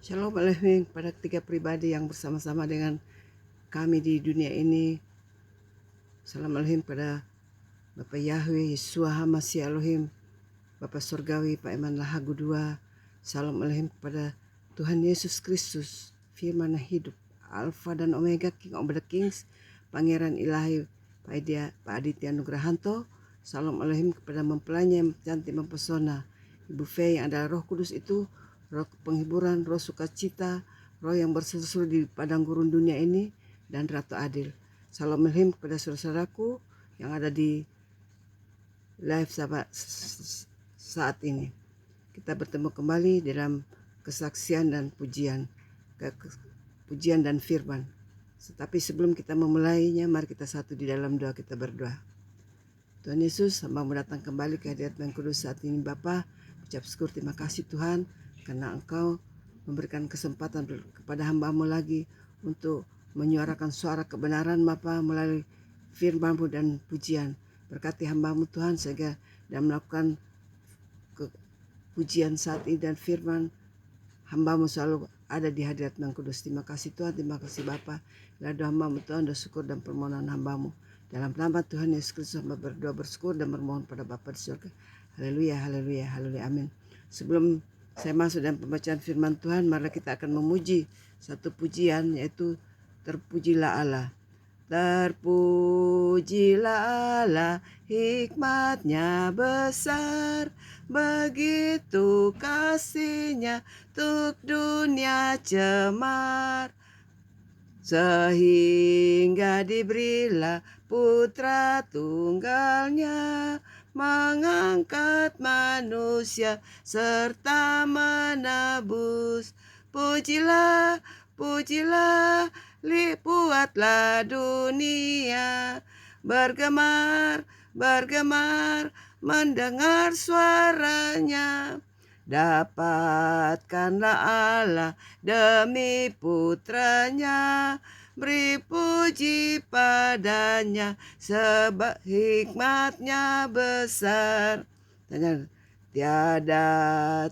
Shalom Alaikum pada ketiga pribadi yang bersama-sama dengan kami di dunia ini. Salam Alaikum pada Bapak Yahweh, Yeshua Hamasya Elohim, Bapak Surgawi, Pak Eman Lahagu II. Salam Alaikum kepada Tuhan Yesus Kristus, firman hidup, Alfa dan Omega, King of the Kings, Pangeran Ilahi, Pak Aditya Nugrahanto. Salam Alaikum kepada mempelainya yang cantik mempesona, Ibu Fei yang adalah Roh Kudus itu, roh penghiburan, roh sukacita, roh yang berseru di padang gurun dunia ini, dan Ratu Adil. Salam Alaikum kepada saudaraku yang ada di live saat ini. Kita bertemu kembali dalam kesaksian dan pujian dan firman. Tetapi sebelum kita memulainya, mari kita satu di dalam doa, kita berdoa. Tuhan Yesus, hamba mau datang kembali ke hadirat Yang Kudus saat ini Bapa. Ucap syukur, terima kasih Tuhan, karena Engkau memberikan kesempatan kepada hamba-Mu lagi untuk menyuarakan suara kebenaran Bapa melalui firman-Mu dan pujian. Berkati hamba-Mu Tuhan, sehingga dalam melakukan pujian saat ini dan firman, hamba-Mu selalu ada di hadirat Yang Kudus. Terima kasih Tuhan, terima kasih Bapa. Lalu hamba-Mu Tuhan, doa syukur dan permohonan hamba-Mu. Dalam nama Tuhan Yesus Kristus hamba berdoa, bersyukur dan bermohon pada Bapa di surga. Haleluya, haleluya, haleluya, amin. Sebelum saya masuk dalam pembacaan firman Tuhan, mari kita akan memuji satu pujian, yaitu Terpujilah Allah. Terpujilah Allah, hikmatnya besar, begitu kasihnya untuk dunia cemar, sehingga diberilah putra tunggalnya, mengangkat manusia serta menebus. Pujilah, pujilah, buatlah dunia bergemar, bergemar, mendengar suaranya. Dapatkanlah Allah demi putranya, beri puji padanya, sebab hikmatnya besar. Tiada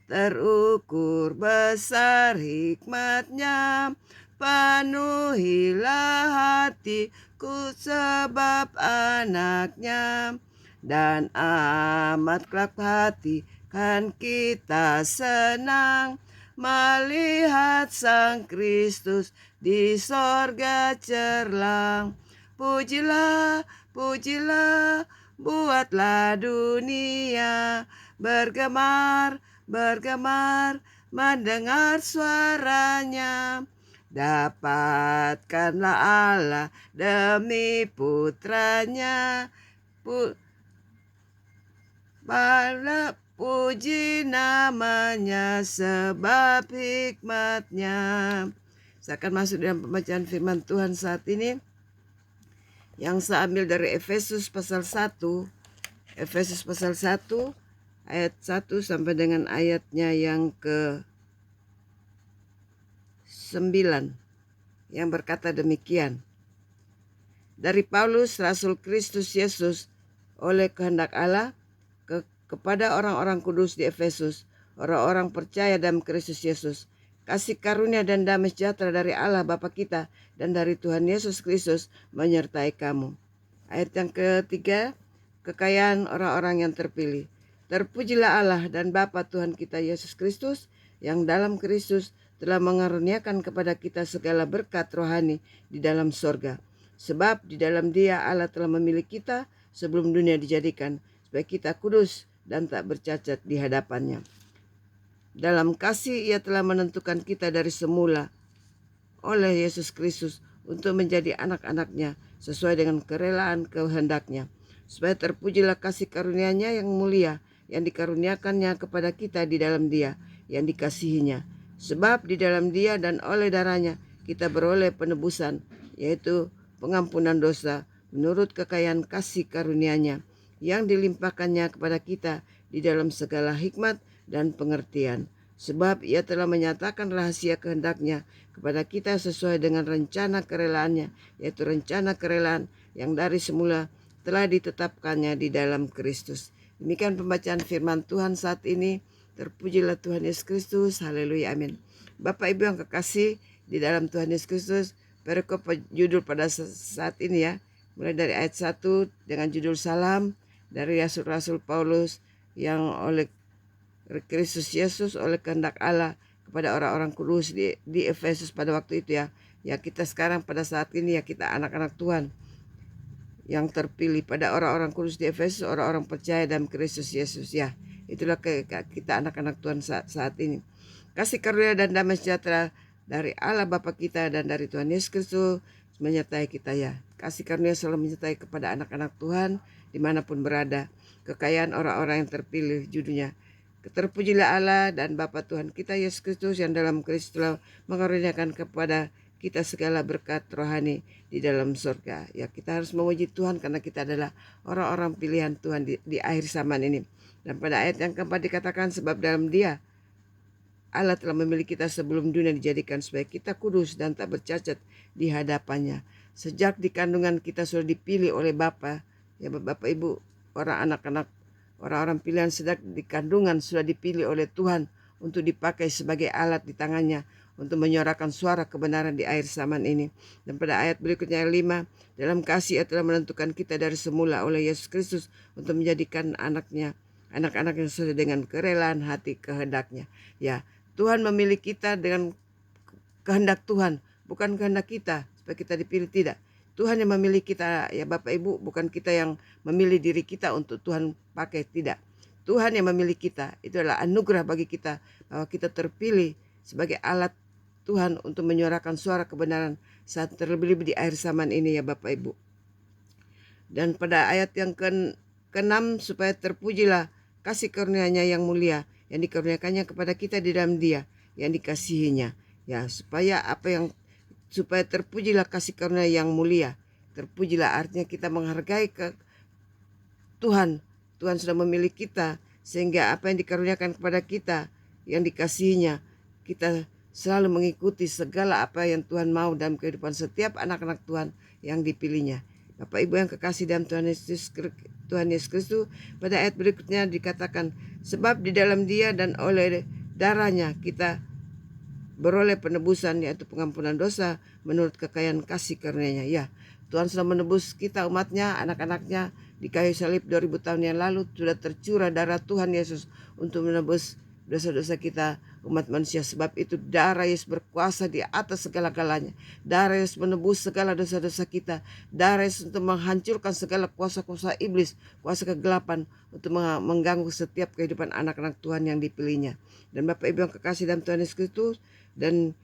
terukur besar hikmatnya, penuhilah hatiku sebab anaknya, dan amat kelak hati kan kita senang melihat Sang Kristus di sorga cerlang. Pujilah, pujilah, buatlah dunia bergemar, bergemar, mendengar suaranya. Dapatkanlah Allah demi putranya, puji namanya sebab hikmatnya. Saya akan masuk dalam pembacaan firman Tuhan saat ini, yang saya ambil dari Efesus pasal 1. Efesus pasal 1 ayat 1 sampai dengan ayatnya yang ke-9, yang berkata demikian. Dari Paulus, Rasul Kristus Yesus, oleh kehendak Allah, kepada orang-orang kudus di Efesus, orang-orang percaya dalam Kristus Yesus, kasih karunia dan damai sejahtera dari Allah Bapa kita dan dari Tuhan Yesus Kristus menyertai kamu. Ayat yang ketiga, kekayaan orang-orang yang terpilih. Terpujilah Allah dan Bapa Tuhan kita Yesus Kristus, yang dalam Kristus telah mengaruniakan kepada kita segala berkat rohani di dalam sorga. Sebab di dalam Dia Allah telah memilih kita sebelum dunia dijadikan, supaya kita kudus dan tak bercacat di hadapannya. Dalam kasih Ia telah menentukan kita dari semula oleh Yesus Kristus untuk menjadi anak-anaknya sesuai dengan kerelaan kehendaknya, supaya terpujilah kasih karunia-Nya yang mulia yang dikaruniakannya kepada kita di dalam Dia yang dikasihinya. Sebab di dalam Dia dan oleh darahnya kita beroleh penebusan, yaitu pengampunan dosa menurut kekayaan kasih karunia-Nya yang dilimpahkannya kepada kita di dalam segala hikmat dan pengertian. Sebab Ia telah menyatakan rahasia kehendak-Nya kepada kita sesuai dengan rencana kerelaan-Nya, yaitu rencana kerelaan yang dari semula telah ditetapkannya di dalam Kristus. Demikian pembacaan firman Tuhan saat ini. Terpujilah Tuhan Yesus Kristus. Haleluya, amin. Bapak Ibu yang kekasih di dalam Tuhan Yesus Kristus, perikop judul pada saat ini ya, mulai dari ayat 1 dengan judul salam dari Rasul Paulus yang oleh Kristus Yesus oleh kehendak Allah kepada orang-orang kudus di Efesus pada waktu itu ya. Ya kita sekarang pada saat ini ya, kita anak-anak Tuhan yang terpilih pada orang-orang kudus di Efesus, orang-orang percaya dalam Kristus Yesus ya. Itulah kita anak-anak Tuhan saat ini. Kasih karunia dan damai sejahtera dari Allah Bapa kita dan dari Tuhan Yesus Kristus menyertai kita ya. Kasih karunia selalu menyertai kepada anak-anak Tuhan dimanapun berada. Kekayaan orang-orang yang terpilih judulnya. Terpujilah Allah dan Bapa Tuhan kita Yesus Kristus yang dalam Kristus telah mengaruniakan kepada kita segala berkat rohani di dalam surga. Ya, kita harus memuji Tuhan karena kita adalah orang-orang pilihan Tuhan di akhir zaman ini. Dan pada ayat yang keempat dikatakan, sebab dalam Dia Allah telah memilih kita sebelum dunia dijadikan supaya kita kudus dan tak bercacat di hadapannya. Sejak di kandungan kita sudah dipilih oleh Bapa, ya Bapak Ibu, orang-orang pilihan sejak di kandungan sudah dipilih oleh Tuhan untuk dipakai sebagai alat di tangannya untuk menyuarakan suara kebenaran di akhir zaman ini. Dan pada ayat berikutnya ayat 5, dalam kasih Ia telah menentukan kita dari semula oleh Yesus Kristus untuk menjadikan anak-anak yang sesuai dengan kerelaan hati kehendaknya. Ya, Tuhan memilih kita dengan kehendak Tuhan, bukan kehendak kita supaya kita dipilih, tidak. Tuhan yang memilih kita ya Bapak Ibu, bukan kita yang memilih diri kita untuk Tuhan pakai, tidak. Tuhan yang memilih kita, itu adalah anugerah bagi kita bahwa kita terpilih sebagai alat Tuhan untuk menyuarakan suara kebenaran saat terlebih-lebih di akhir zaman ini ya Bapak Ibu. Dan pada ayat yang ke-6, supaya terpujilah kasih karunia-Nya yang mulia yang dikaruniakannya kepada kita di dalam Dia yang dikasihinya. Ya, supaya terpujilah kasih karunia yang mulia. Terpujilah artinya kita menghargai Tuhan. Tuhan sudah memilih kita sehingga apa yang dikaruniakan kepada kita yang dikasihinya, kita selalu mengikuti segala apa yang Tuhan mau dalam kehidupan setiap anak-anak Tuhan yang dipilihnya. Bapak Ibu yang kekasih dalam Tuhan Yesus Kristus, pada ayat berikutnya dikatakan, sebab di dalam Dia dan oleh darahnya kita beroleh penebusan, yaitu pengampunan dosa menurut kekayaan kasih karunia-Nya. Ya, Tuhan sudah menebus kita umatnya, anak-anaknya di kayu salib 2000 tahun yang lalu. Sudah tercurah darah Tuhan Yesus untuk menebus dosa-dosa kita umat manusia. Sebab itu darah Yesus berkuasa di atas segala-galanya. Darah Yesus menebus segala dosa-dosa kita. Darah Yesus untuk menghancurkan segala kuasa-kuasa iblis, kuasa kegelapan, untuk mengganggu setiap kehidupan anak-anak Tuhan yang dipilihnya. Dan Bapak Ibu yang kekasih dalam Tuhan Yesus Kristus, dan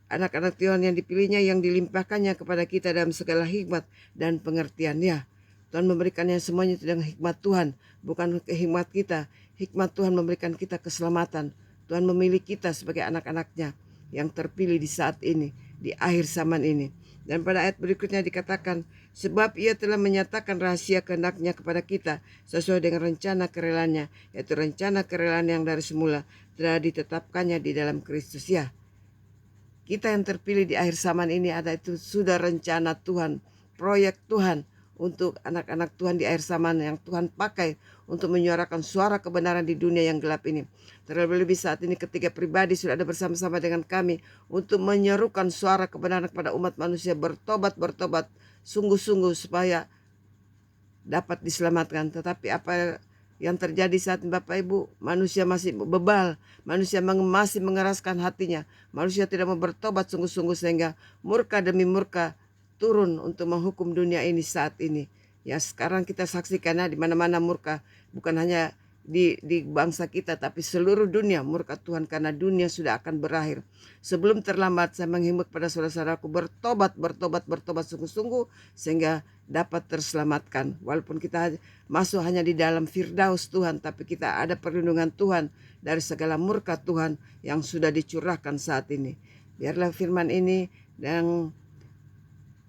anak-anak Tuhan yang dipilihnya yang dilimpahkannya kepada kita dalam segala hikmat dan pengertian. Ya, Tuhan memberikannya semuanya dengan hikmat Tuhan, bukan hikmat kita. Hikmat Tuhan memberikan kita keselamatan. Tuhan memilih kita sebagai anak-anaknya yang terpilih di saat ini, di akhir zaman ini. Dan pada ayat berikutnya dikatakan, sebab Ia telah menyatakan rahasia kehendaknya kepada kita sesuai dengan rencana kerelaan-Nya, yaitu rencana kerelaan yang dari semula telah ditetapkannya di dalam Kristus. Ya, kita yang terpilih di akhir zaman ini ada itu sudah rencana Tuhan, proyek Tuhan untuk anak-anak Tuhan di akhir zaman yang Tuhan pakai untuk menyuarakan suara kebenaran di dunia yang gelap ini. Terlebih-lebih saat ini ketiga pribadi sudah ada bersama-sama dengan kami untuk menyerukan suara kebenaran kepada umat manusia, bertobat sungguh-sungguh supaya dapat diselamatkan. Tetapi apa yang terjadi saat ini Bapak Ibu, manusia masih bebal, manusia masih mengeraskan hatinya, manusia tidak mau bertobat sungguh-sungguh sehingga murka demi murka turun untuk menghukum dunia ini saat ini. Ya, sekarang kita saksikan di mana-mana murka, bukan hanya di bangsa kita tapi seluruh dunia murka Tuhan karena dunia sudah akan berakhir. Sebelum terlambat saya menghimbau kepada saudara-saudaraku bertobat sungguh-sungguh sehingga dapat terselamatkan. Walaupun kita masuk hanya di dalam firdaus Tuhan, tapi kita ada perlindungan Tuhan dari segala murka Tuhan yang sudah dicurahkan saat ini. Biarlah firman ini, dan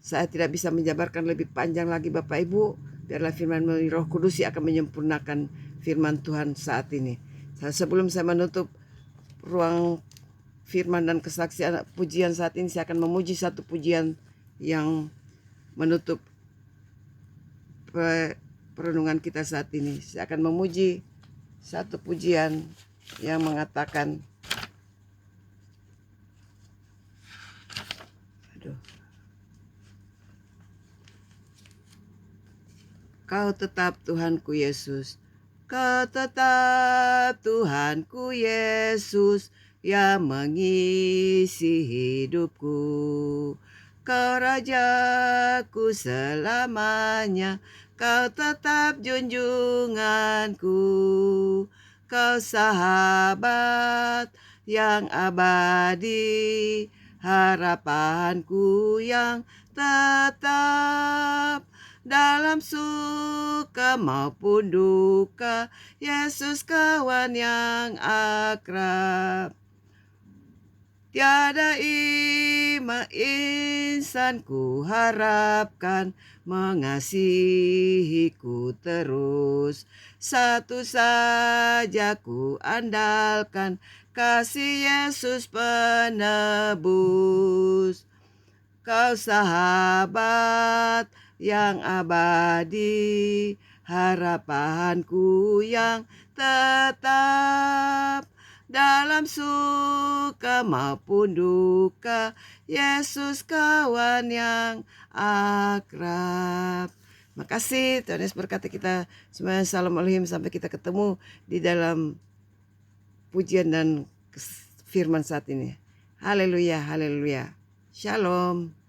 saya tidak bisa menjabarkan lebih panjang lagi Bapak Ibu. Biarlah firman Roh Kudus yang akan menyempurnakan firman Tuhan saat ini. Sebelum saya menutup ruang firman dan kesaksian pujian saat ini, saya akan memuji satu pujian yang menutup perenungan kita saat ini. Saya akan memuji satu pujian yang mengatakan, Kau tetap Tuhanku Yesus. Kau tetap Tuhanku Yesus yang mengisi hidupku. Kau Rajaku selamanya, Kau tetap junjunganku. Kau sahabat yang abadi, harapanku yang tetap. Dalam suka maupun duka, Yesus kawan yang akrab. Tiada insan ku harapkan mengasihiku terus. Satu saja ku andalkan, kasih Yesus penebus. Kau sahabat yang abadi, harapanku yang tetap. Dalam suka maupun duka, Yesus kawan yang akrab. Makasih, Tuhan Yesus berkati kita semuanya. Salam Elohim, sampai kita ketemu di dalam pujian dan firman saat ini. Haleluya, haleluya. Shalom.